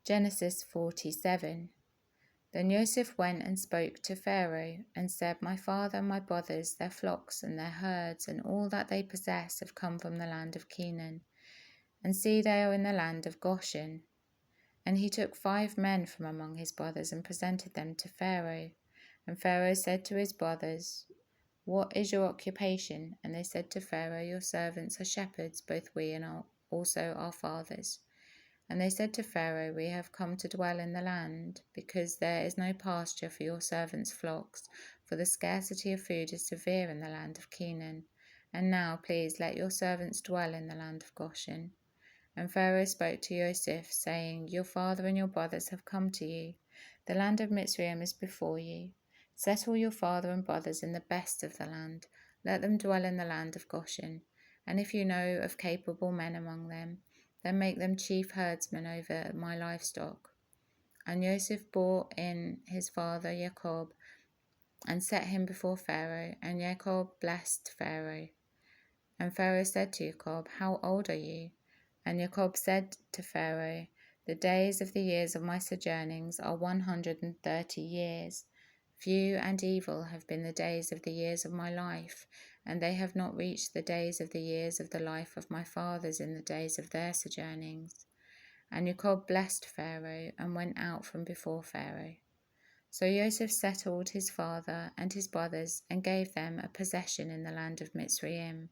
Genesis 47. Then Joseph went and spoke to Pharaoh, and said, My father and my brothers, their flocks and their herds, and all that they possess have come from the land of Canaan. And see, they are in the land of Goshen. And he took 5 men from among his brothers, and presented them to Pharaoh. And Pharaoh said to his brothers, What is your occupation? And they said to Pharaoh, Your servants are shepherds, both we and also our fathers. And they said to Pharaoh, We have come to dwell in the land, because there is no pasture for your servants' flocks, for the scarcity of food is severe in the land of Canaan. And now, please, let your servants dwell in the land of Goshen. And Pharaoh spoke to Joseph, saying, Your father and your brothers have come to you. The land of Mitzrayim is before you. Settle your father and brothers in the best of the land. Let them dwell in the land of Goshen. And if you know of capable men among them, then make them chief herdsmen over my livestock. And Joseph brought in his father Jacob, and set him before Pharaoh, and Jacob blessed Pharaoh. And Pharaoh said to Jacob, How old are you? And Jacob said to Pharaoh, The days of the years of my sojournings are 130 years. Few and evil have been the days of the years of my life, and they have not reached the days of the years of the life of my fathers in the days of their sojournings. And Jacob blessed Pharaoh, and went out from before Pharaoh. So Joseph settled his father and his brothers, and gave them a possession in the land of Mitzrayim,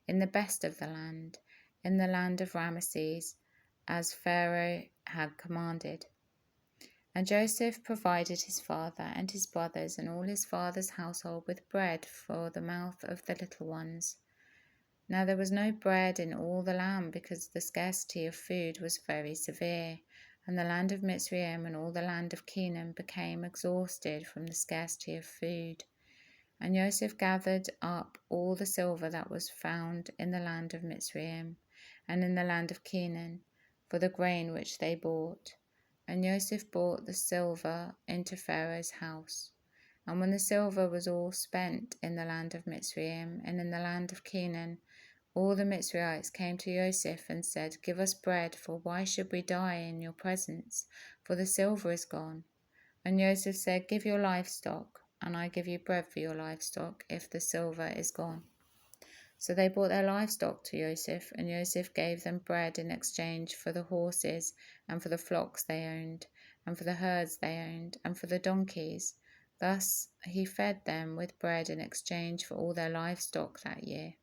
in the best of the land, in the land of Ramesses, as Pharaoh had commanded. And Joseph provided his father and his brothers and all his father's household with bread for the mouth of the little ones. Now there was no bread in all the land, because the scarcity of food was very severe, and the land of Mitzrayim and all the land of Canaan became exhausted from the scarcity of food. And Joseph gathered up all the silver that was found in the land of Mitzrayim and in the land of Canaan, for the grain which they bought. And Joseph brought the silver into Pharaoh's house. And when the silver was all spent in the land of Mitzrayim and in the land of Canaan, all the Mitzrayites came to Joseph and said, Give us bread, for why should we die in your presence? For the silver is gone. And Joseph said, Give your livestock, and I give you bread for your livestock, if the silver is gone. So they brought their livestock to Joseph, and Joseph gave them bread in exchange for the horses, and for the flocks they owned, and for the herds they owned, and for the donkeys. Thus he fed them with bread in exchange for all their livestock that year.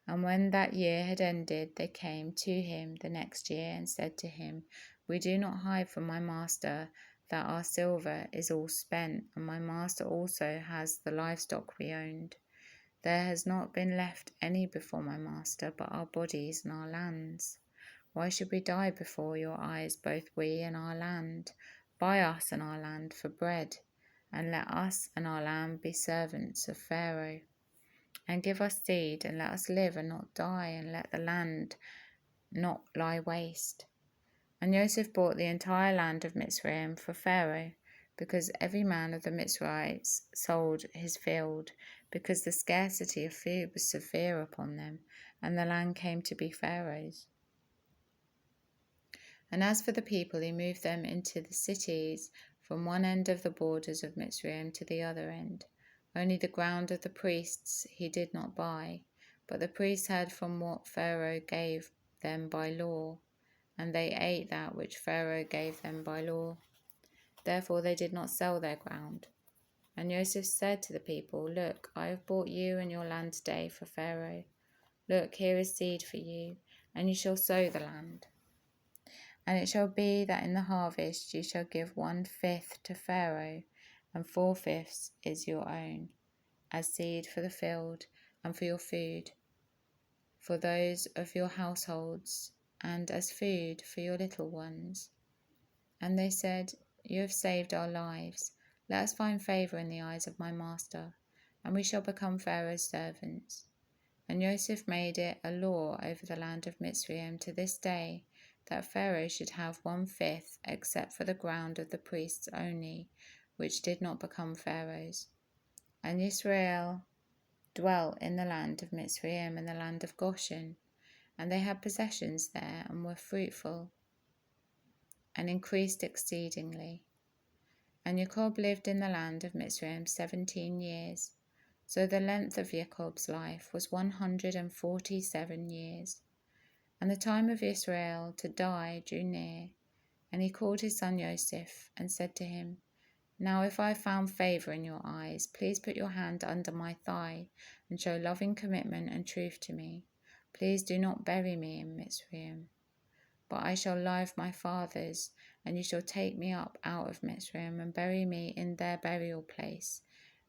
And when that year had ended, they came to him the next year and said to him, We do not hide from my master that our silver is all spent, and my master also has the livestock we owned. There has not been left any before my master but our bodies and our lands. Why should we die before your eyes, both we and our land? Buy us and our land for bread, and let us and our land be servants of Pharaoh. And give us seed, and let us live and not die, and let the land not lie waste. And Joseph bought the entire land of Mitzrayim for Pharaoh, because every man of the Mitzrayites sold his field, because the scarcity of food was severe upon them, and the land came to be Pharaoh's. And as for the people, he moved them into the cities from one end of the borders of Mitzrayim to the other end. Only the ground of the priests he did not buy, but the priests had from what Pharaoh gave them by law, and they ate that which Pharaoh gave them by law. Therefore they did not sell their ground. And Joseph said to the people, Look, I have bought you and your land today for Pharaoh. Look, here is seed for you, and you shall sow the land. And it shall be that in the harvest you shall give 1/5 to Pharaoh, and 4/5 is your own, as seed for the field and for your food, for those of your households, and as food for your little ones. And they said, You have saved our lives. Let us find favour in the eyes of my master, and we shall become Pharaoh's servants. And Joseph made it a law over the land of Mitzrayim to this day, that Pharaoh should have 1/5, except for the ground of the priests only, which did not become Pharaoh's. And Israel dwelt in the land of Mitzrayim and the land of Goshen, and they had possessions there and were fruitful. and increased exceedingly. And Jacob lived in the land of Mizraim 17 years. So the length of Jacob's life was 147 years. And the time of Israel to die drew near. And he called his son Joseph and said to him, Now if I have found favour in your eyes, please put your hand under my thigh and show loving commitment and truth to me. Please do not bury me in Mizraim. But I shall lie with my fathers, and you shall take me up out of Mizraim and bury me in their burial place.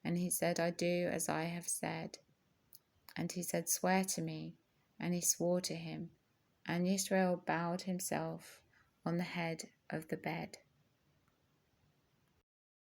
And he said, I do as I have said. And he said, Swear to me. And he swore to him. And Israel bowed himself on the head of the bed.